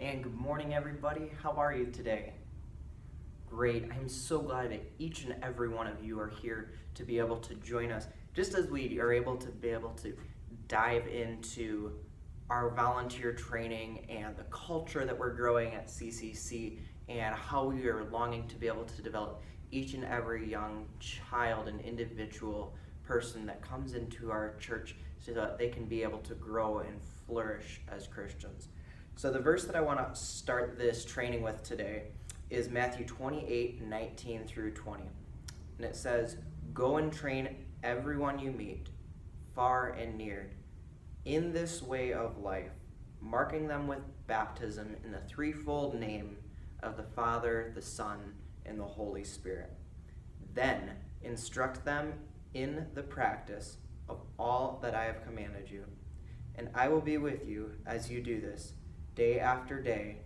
And good morning, everybody. How are you today? Great. I'm so glad that each and every one of you are here to be able to join us, just as we are able to dive into our volunteer training and the culture that we're growing at CCC and how we are longing to be able to develop each and every young child and individual person that comes into our church so that they can be able to grow and flourish as Christians. So the verse that I want to start this training with today is Matthew 28:19 through 20. And it says, "Go and train everyone you meet, far and near, in this way of life, marking them with baptism in the threefold name of the Father, the Son, and the Holy Spirit. Then instruct them in the practice of all that I have commanded you. And I will be with you as you do this, day after day,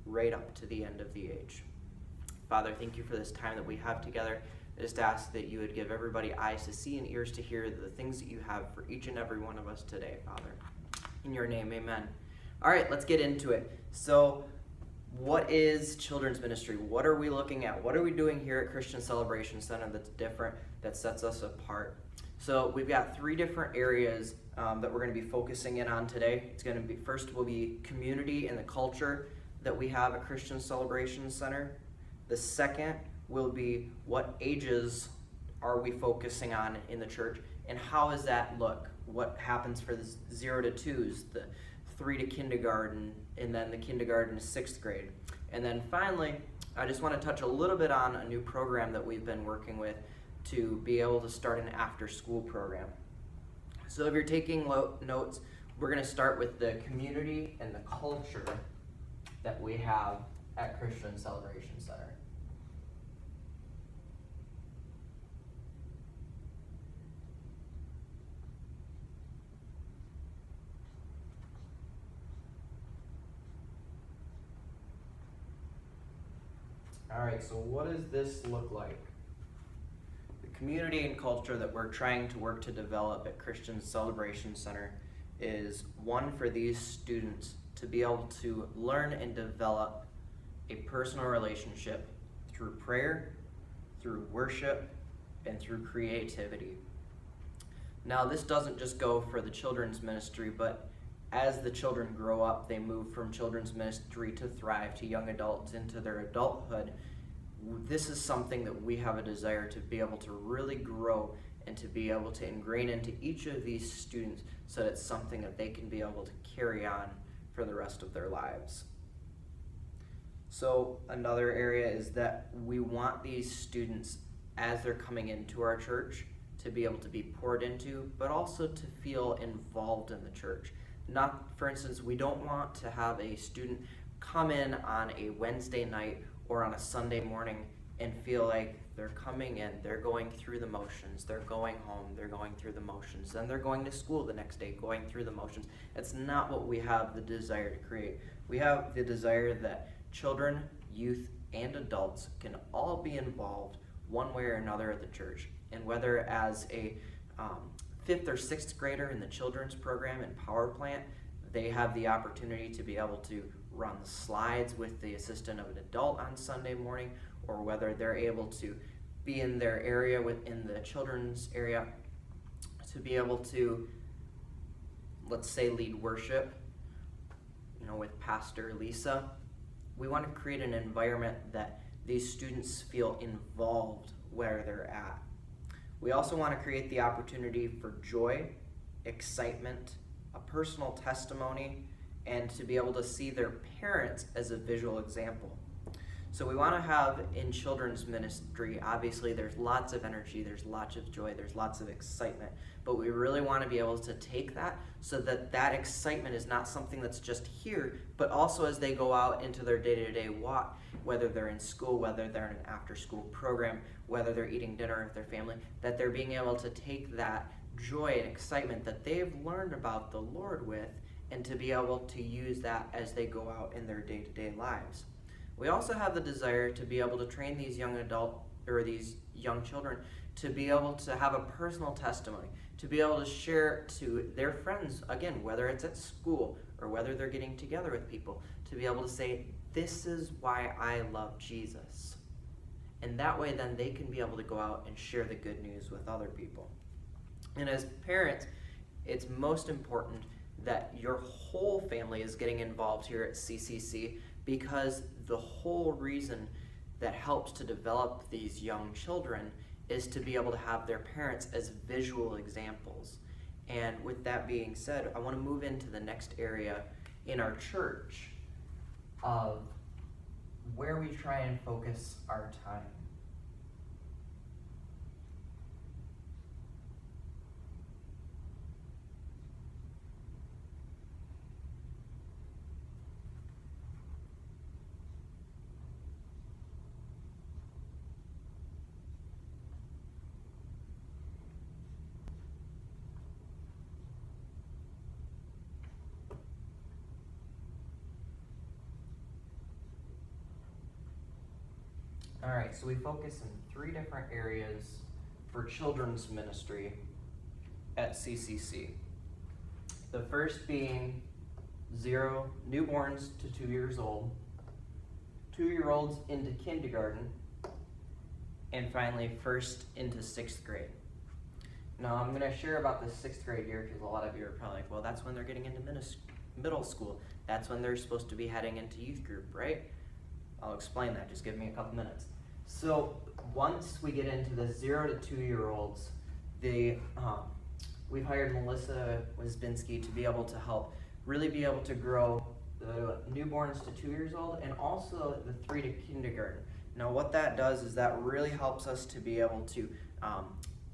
right up to the end of the age." Father, thank you for this time that we have together. I just ask that you would give everybody eyes to see and ears to hear the things that you have for each and every one of us today, Father. In your name, amen. All right, let's get into it. So, what is children's ministry? What are we looking at? What are we doing here at Christian Celebration Center that's different, that sets us apart? So we've got three different areas that we're going to be focusing in on today. It's going to be, first will be community and the culture that we have at Christian Celebration Center. The second will be what ages are we focusing on in the church and how does that look? What happens for the 0 to 2s, the 3 to kindergarten, and then the kindergarten to 6th grade. And then finally, I just want to touch a little bit on a new program that we've been working with to be able to start an after-school program. So if you're taking notes, we're going to start with the community and the culture that we have at Christian Celebration Center. All right, so what does this look like? Community and culture that we're trying to work to develop at Christian Celebration Center is one for these students to be able to learn and develop a personal relationship through prayer, through worship, and through creativity. Now, this doesn't just go for the children's ministry, but as the children grow up, they move from children's ministry to Thrive, to young adults, into their adulthood. This is something that we have a desire to be able to really grow and to be able to ingrain into each of these students so that it's something that they can be able to carry on for the rest of their lives. So another area is that we want these students, as they're coming into our church, to be able to be poured into, but also to feel involved in the church. Not, for instance, we don't want to have a student come in on a Wednesday night or on a Sunday morning and feel like they're coming in, they're going through the motions, they're going home, they're going through the motions, then they're going to school the next day, going through the motions. It's not what we have the desire to create. We have the desire that children, youth, and adults can all be involved one way or another at the church. And whether as a 5th or 6th grader in the children's program in Power Plant, they have the opportunity to be able to run the slides with the assistance of an adult on Sunday morning, or whether they're able to be in their area within the children's area to be able to, let's say, lead worship, with Pastor Lisa. We want to create an environment that these students feel involved where they're at. We also want to create the opportunity for joy, excitement, a personal testimony, and to be able to see their parents as a visual example. So we want to have in children's ministry, obviously there's lots of energy, there's lots of joy, there's lots of excitement, but we really want to be able to take that so that that excitement is not something that's just here, but also as they go out into their day-to-day walk, whether they're in school, whether they're in an after-school program, whether they're eating dinner with their family, that they're being able to take that joy and excitement that they've learned about the Lord with and to be able to use that as they go out in their day-to-day lives. We also have the desire to be able to train these young children to be able to have a personal testimony, to be able to share to their friends, again, whether it's at school or whether they're getting together with people, to be able to say, this is why I love Jesus. And that way then they can be able to go out and share the good news with other people. And as parents, it's most important that your whole family is getting involved here at CCC, because the whole reason that helps to develop these young children is to be able to have their parents as visual examples. And with that being said, I want to move into the next area in our church of where we try and focus our time. All right, so we focus in 3 different areas for children's ministry at CCC. The first being newborns to 2 years old, 2-year-olds into kindergarten, and finally first into 6th grade. Now I'm going to share about the 6th grade year because a lot of you are probably like, well, that's when they're getting into middle school. That's when they're supposed to be heading into youth group, right? I'll explain that, just give me a couple minutes. So once we get into the 0 to 2-year-olds, we've hired Melissa Wisbinski to be able to help really be able to grow the newborns to 2 years old and also the 3 to kindergarten. Now what that does is that really helps us to be able to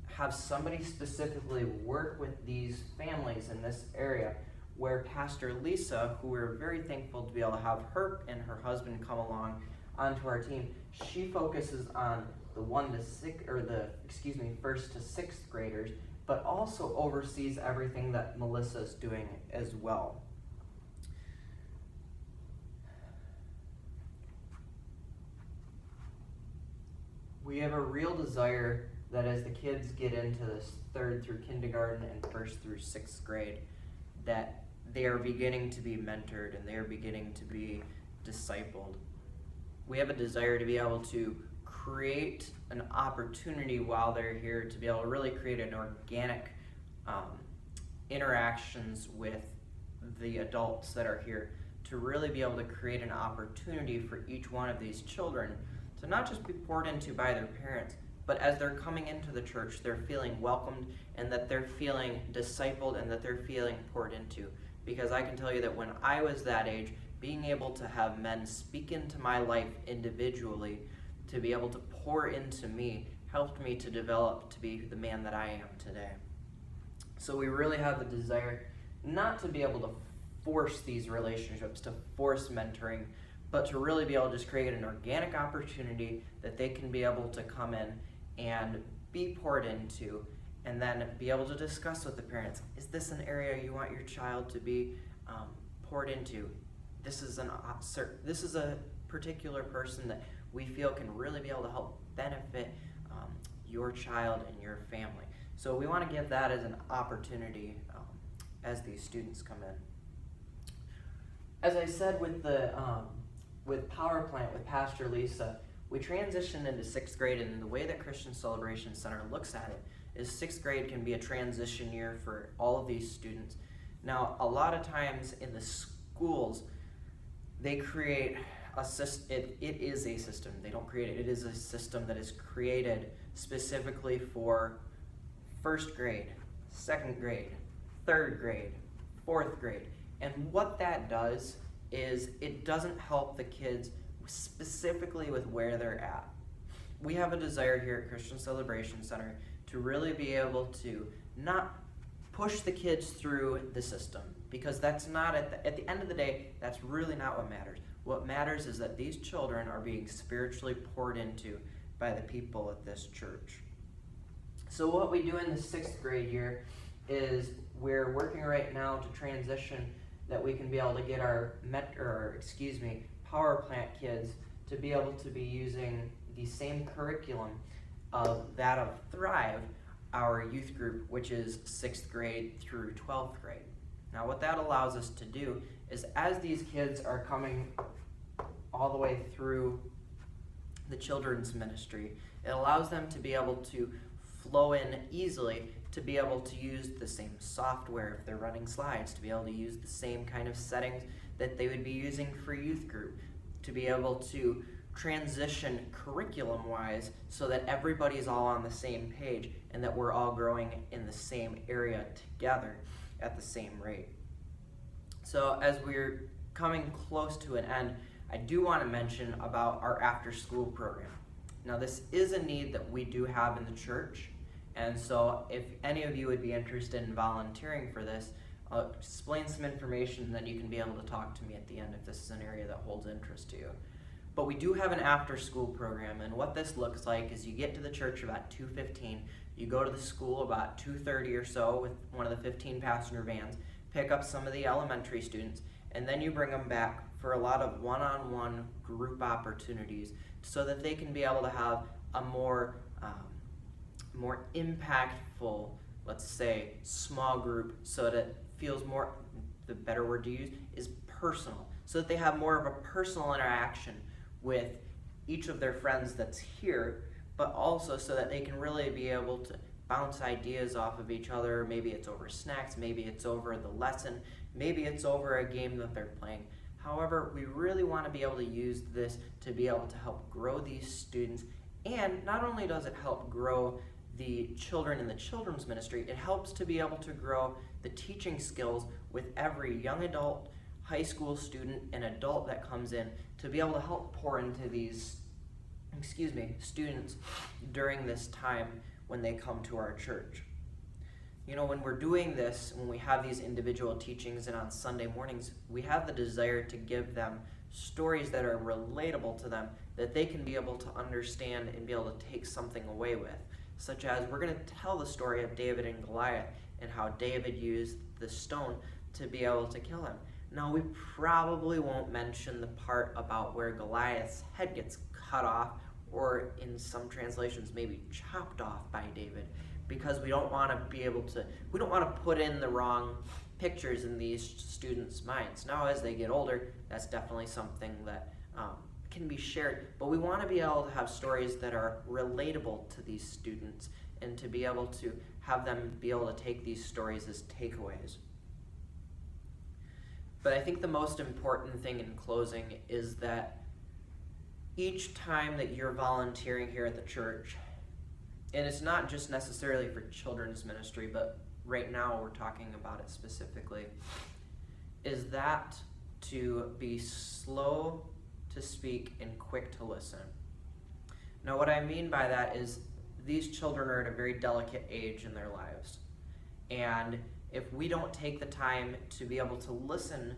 have somebody specifically work with these families in this area, where Pastor Lisa, who we're very thankful to be able to have her and her husband come along onto our team, she focuses on the 1st to 6th graders, but also oversees everything that Melissa's doing as well. We have a real desire that as the kids get into this 3rd through kindergarten and 1st through 6th grade, that they are beginning to be mentored and they are beginning to be discipled. We have a desire to be able to create an opportunity while they're here to be able to really create an organic interactions with the adults that are here, to really be able to create an opportunity for each one of these children to not just be poured into by their parents, but as they're coming into the church, they're feeling welcomed and that they're feeling discipled and that they're feeling poured into. Because I can tell you that when I was that age, being able to have men speak into my life individually, to be able to pour into me, helped me to develop to be the man that I am today. So we really have the desire not to be able to force these relationships, to force mentoring, but to really be able to just create an organic opportunity that they can be able to come in and be poured into, and then be able to discuss with the parents, is this an area you want your child to be poured into? This is a particular person that we feel can really be able to help benefit your child and your family. So we want to give that as an opportunity as these students come in. As I said with Power Plant with Pastor Lisa, we transitioned into 6th grade, and the way that Christian Celebration Center looks at it is 6th grade can be a transition year for all of these students. Now, a lot of times in the schools, they create a system. It is a system. They don't create it. It is a system that is created specifically for 1st grade, 2nd grade, 3rd grade, 4th grade. And what that does is it doesn't help the kids specifically with where they're at. We have a desire here at Christian Celebration Center to really be able to not push the kids through the system, because that's not, at the end of the day, that's really not what matters. What matters is that these children are being spiritually poured into by the people at this church. So what we do in the 6th grade year is we're working right now to transition that we can be able to get our Power Plant kids to be able to be using the same curriculum of that of Thrive, our youth group, which is 6th grade through 12th grade. Now what that allows us to do is, as these kids are coming all the way through the children's ministry, it allows them to be able to flow in easily, to be able to use the same software if they're running slides, to be able to use the same kind of settings that they would be using for youth group, to be able to transition curriculum-wise so that everybody's all on the same page and that we're all growing in the same area together at the same rate. So as we're coming close to an end, I do want to mention about our after-school program. Now this is a need that we do have in the church, and so if any of you would be interested in volunteering for this, I'll explain some information and then you can be able to talk to me at the end if this is an area that holds interest to you. But we do have an after-school program, and what this looks like is you get to the church about 2:15, you go to the school about 2:30 or so with one of the 15-passenger vans, pick up some of the elementary students, and then you bring them back for a lot of one-on-one group opportunities so that they can be able to have a more impactful, let's say, small group, so that it feels more, the better word to use is personal, so that they have more of a personal interaction with each of their friends that's here, but also so that they can really be able to bounce ideas off of each other. Maybe it's over snacks, maybe it's over the lesson, maybe it's over a game that they're playing. However, we really want to be able to use this to be able to help grow these students, and not only does it help grow the children in the children's ministry, it helps to be able to grow the teaching skills with every young adult, high school student, and adult that comes in, to be able to help pour into these students during this time when they come to our church. You know, when we're doing this, when we have these individual teachings and on Sunday mornings, we have the desire to give them stories that are relatable to them, that they can be able to understand and be able to take something away with. Such as, we're going to tell the story of David and Goliath and how David used the stone to be able to kill him. Now, we probably won't mention the part about where Goliath's head gets cut off, or in some translations maybe chopped off by David, because we don't want to put in the wrong pictures in these students' minds. Now, as they get older, that's definitely something that can be shared, but we want to be able to have stories that are relatable to these students, and to be able to have them be able to take these stories as takeaways. But I think the most important thing in closing is that each time that you're volunteering here at the church, and it's not just necessarily for children's ministry, but right now we're talking about it specifically, is that to be slow to speak and quick to listen. Now, what I mean by that is these children are at a very delicate age in their lives, and if we don't take the time to be able to listen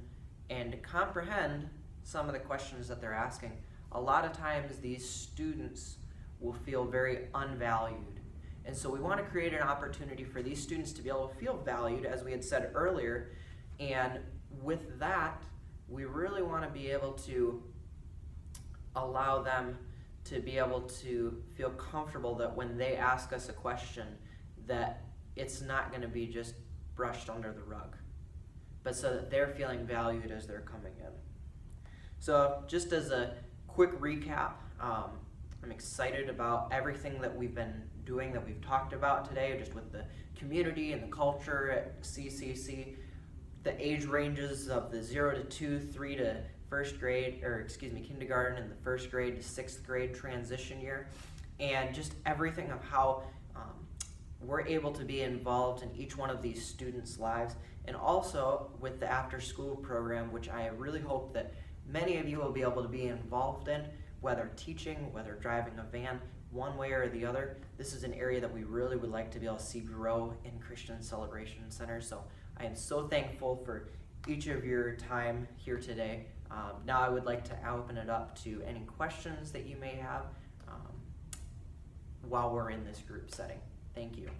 and comprehend some of the questions that they're asking, a lot of times these students will feel very unvalued. And so we want to create an opportunity for these students to be able to feel valued, as we had said earlier, and with that, we really want to be able to allow them to be able to feel comfortable that when they ask us a question, that it's not going to be just brushed under the rug, but so that they're feeling valued as they're coming in. So just as a quick recap, I'm excited about everything that we've been doing, that we've talked about today, just with the community and the culture at CCC, the age ranges of the 0 to 2, 3 to kindergarten, and the 1st grade to 6th grade transition year, and just everything of how we're able to be involved in each one of these students' lives, and also with the after-school program, which I really hope that many of you will be able to be involved in, whether teaching, whether driving a van, one way or the other. This is an area that we really would like to be able to see grow in Christian Celebration Center. So I am so thankful for each of your time here today. Now I would like to open it up to any questions that you may have while we're in this group setting. Thank you.